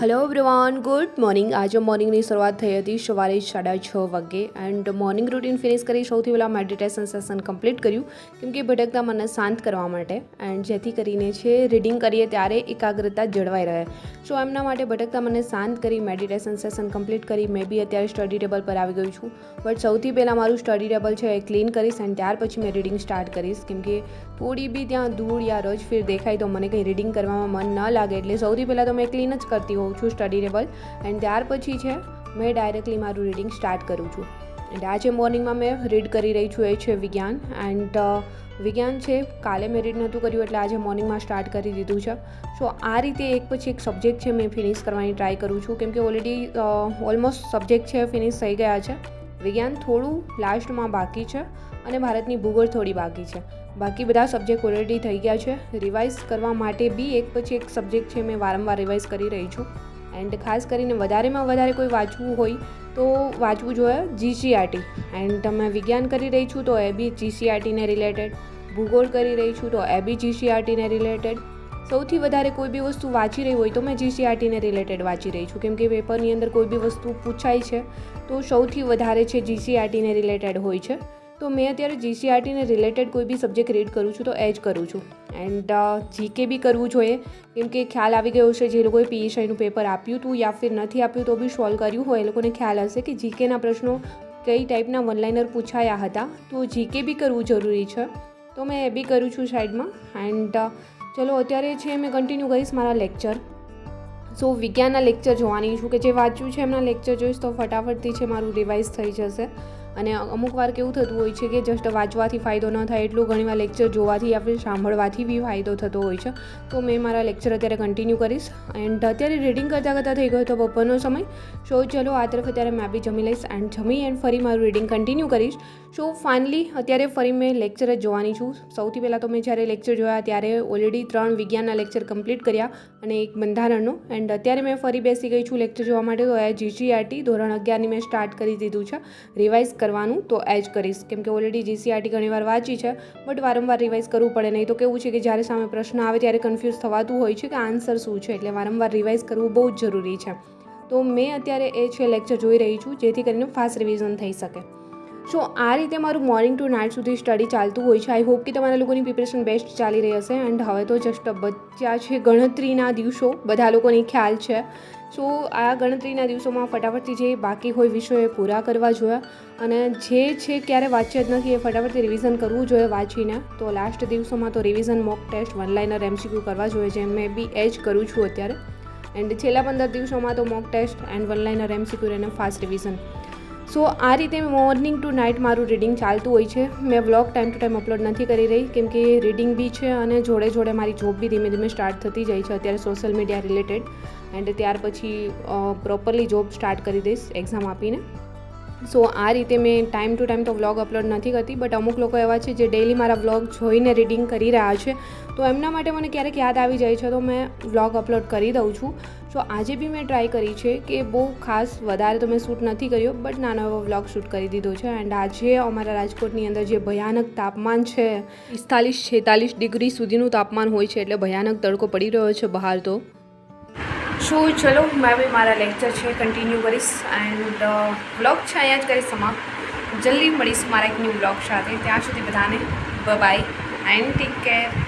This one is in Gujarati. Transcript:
Hello everyone, good morning. आज मॉर्निंगની શરૂઆત થઈ હતી સવારે 6:30 વાગે એન્ડ મોર્નિંગ રૂટીન ફિનિશ કરી સૌથી પહેલાં મેડિટેશન સેશન કમ્પ્લીટ કર્યું કેમ કે ભટકતા મનને શાંત કરવા માટે એન્ડ જેથી કરીને છે રીડિંગ કરીએ ત્યારે એકાગ્રતા જળવાઈ રહે। સો એમના માટે ભટકતા મનને શાંત કરી મેડિટેશન સેશન કમ્પ્લીટ કરી મેં બી અત્યારે સ્ટડી ટેબલ પર આવી ગઈ છું। બટ સૌથી પહેલાં મારું સ્ટડી ટેબલ છે એ ક્લીન કરીશ એન્ડ ત્યાર પછી મેં રીડિંગ સ્ટાર્ટ કરીશ કેમ કે થોડી બી ત્યાં ધૂળ યા રજ ફીર દેખાય તો મને કંઈ રીડિંગ કરવામાં મન ન લાગે, એટલે સૌથી પહેલાં તો મેં ક્લીન જ કરતી હોઉં છું સ્ટડી ટેબલ એન્ડ ત્યાર પછી છે મેં ડાયરેક્ટલી મારું રીડિંગ સ્ટાર્ટ કરું છું। એન્ડ આજે મોર્નિંગમાં મેં રીડ કરી રહી છું એ છે વિજ્ઞાન એન્ડ વિજ્ઞાન છે કાલે મેં રીડ નહોતું કર્યું એટલે આજે મોર્નિંગમાં સ્ટાર્ટ કરી દીધું છે। સો આ રીતે એક પછી એક સબ્જેક્ટ છે મેં ફિનિશ કરવાની ટ્રાય કરું છું કેમ કે ઓલરેડી ઓલમોસ્ટ સબ્જેક્ટ છે ફિનિશ થઈ ગયા છે। વિજ્ઞાન થોડું લાસ્ટમાં બાકી છે અને ભારતની ભૂગોળ થોડી બાકી છે, બાકી બધા સબ્જેક્ટ ઓલરેડી થઈ ગયા છે। રિવાઇઝ કરવા માટે બી એક પછી એક સબ્જેક્ટ છે મેં વારંવાર રિવાઇઝ કરી રહી છું એન્ડ ખાસ કરીને વધારેમાં વધારે કોઈ વાંચવું હોય તો વાંચવું જોઈએ જીસીઆરટી એન્ડ મેં વિજ્ઞાન કરી રહી છું તો એ બી જીસીઆરટીને રિલેટેડ, ભૂગોળ કરી રહી છું તો એ બી જીસીઆરટીને રિલેટેડ, સૌથી વધારે કોઈ બી વસ્તુ વાંચી રહી હોય તો મેં જીસીઆરટીને રિલેટેડ વાંચી રહી છું કેમ કે પેપરની અંદર કોઈ બી વસ્તુ પૂછાય છે તો સૌથી વધારે છે જીસીઆરટીને રિલેટેડ હોય છે। તો મેં અત્યારે જીસીઆરટીને રિલેટેડ કોઈ બી સબ્જેક્ટ રીડ કરું છું તો એ જ કરું છું એન્ડ જીકે બી કરવું જોઈએ કેમ કે ખ્યાલ આવી ગયો છે જે લોકોએ પીએસઆઈનું પેપર આપ્યું હતું યા ફિર નથી આપ્યું તો બી સોલ્વ કર્યું હોય એ લોકોને ખ્યાલ હશે કે જીકેના પ્રશ્નો કઈ ટાઈપના વનલાઇનર પૂછાયા હતા, તો જીકે બી કરવું જરૂરી છે તો મેં એ બી કરું છું સાઈડમાં એન્ડ ચલો અત્યારે છે મેં કન્ટિન્યુ કરીશ મારા લેક્ચર। સો વિજ્ઞાનના લેક્ચર જોવાની છું કે જે વાંચ્યું છે એમના લેક્ચર જોઈશ તો ફટાફટથી છે મારું રિવાઇઝ થઈ જશે અને અમુક વાર કેવું થતું હોય છે કે જસ્ટ વાંચવાથી ફાયદો ન થાય એટલું ઘણીવાર લેક્ચર જોવાથી યા ફિર સાંભળવાથી બી ફાયદો થતો હોય છે। તો મેં મારા લેક્ચર અત્યારે કન્ટિન્યુ કરીશ એન્ડ અત્યારે રીડિંગ કરતાં થઈ ગયો તો બપોરનો સમય। સો ચલો આ તરફ અત્યારે મેં બી જમી લઈશ એન્ડ જમી એન્ડ ફરી મારું રીડિંગ કન્ટિન્યુ કરીશ। સો ફાઇનલી અત્યારે ફરી મેં લેક્ચર જ જોવાની છું। સૌથી પહેલાં તો મેં જ્યારે લેક્ચર જોયા ત્યારે ઓલરેડી 3 વિજ્ઞાનના લેક્ચર કમ્પ્લીટ કર્યા અને એક બંધારણનો એન્ડ અત્યારે મેં ફરી બેસી ગઈ છું લેક્ચર જોવા માટે તો એ જીસીઆરટી ધોરણ 11ની મેં સ્ટાર્ટ કરી દીધું છે રિવાઇઝ કરવાનું તો એ જ કરીશ કેમ કે ઓલરેડી જીસીઆરટી ઘણીવાર વાંચી છે બટ વારંવાર રિવાઇઝ કરવું પડે, નહીં તો કેવું છે કે જ્યારે સામે પ્રશ્ન આવે ત્યારે કન્ફ્યુઝ થવાતું હોય છે કે આન્સર શું છે, એટલે વારંવાર રિવાઇઝ કરવું બહુ જ જરૂરી છે। તો મેં અત્યારે એ છે લેક્ચર જોઈ રહી છું જેથી કરીને ફાસ્ટ રિવિઝન થઈ શકે। સો આ રીતે મારું મોર્નિંગ ટુ નાઇટ સુધી સ્ટડી ચાલતું હોય છે। આઈ હોપ કે તમારા લોકોની પ્રિપરેશન બેસ્ટ ચાલી રહી હશે એન્ડ હવે તો જસ્ટ બચ્યા છે ગણતરીના દિવસો, બધા લોકોની ખ્યાલ છે। સો આ ગણતરીના દિવસોમાં ફટાફટથી જે બાકી હોય વિષયો એ પૂરા કરવા જોઈએ અને જે છે ક્યારે વાંચ્યા જ નથી એ ફટાફટથી રિવિઝન કરવું જોઈએ વાંચીને। તો લાસ્ટ દિવસોમાં તો revision mock test one liner MCQ કરવા જોઈએ જે મેં બી એ જ કરું છું અત્યારે એન્ડ છેલ્લા 15 દિવસોમાં તો mock test and one liner MCQ અને ફાસ્ટ રિવિઝન। સો આ રીતે મોર્નિંગ ટુ નાઇટ મારું રીડિંગ ચાલતું હોય છે। મેં vlog time to time upload નથી કરી રહી કેમ કે રીડિંગ બી છે અને જોડે જોડે મારી જોબ બી ધીમે ધીમે સ્ટાર્ટ થતી જાય છે અત્યારે સોશિયલ મીડિયા રિલેટેડ એન્ડ ત્યાર પછી પ્રોપરલી જોબ સ્ટાર્ટ કરી દઈશ એક્ઝામ આપીને। સો આ રીતે મેં ટાઈમ ટુ ટાઈમ તો વ્લોગ અપલોડ નથી કરતી બટ અમુક લોકો એવા છે જે ડેઈલી મારા વ્લોગ જોઈને રીડિંગ કરી રહ્યા છે તો એમના માટે મને ક્યારેક યાદ આવી જાય છે તો મેં વ્લોગ અપલોડ કરી દઉં છું। સો આજે બી મેં ટ્રાય કરી છે કે બહુ ખાસ વધારે તો મેં શૂટ નથી કર્યો બટ નાનો એવો વ્લોગ શૂટ કરી દીધો છે એન્ડ આજે અમારા રાજકોટની અંદર જે ભયાનક તાપમાન છે 45-46 ડિગ્રી સુધીનું તાપમાન હોય છે એટલે ભયાનક તડકો પડી રહ્યો છે બહાર। તો સો ચલો મેં બી મારા લેક્ચર છે કન્ટિન્યુ કરીશ એન્ડ વ્લોગ છે અહીંયા જ કરીશ સમાપ્ત। જલ્દી મળીશ મારા એક ન્યૂ વ્લોગ સાથે, ત્યાં સુધી બધાને બાય એન્ડ ટેક કેર।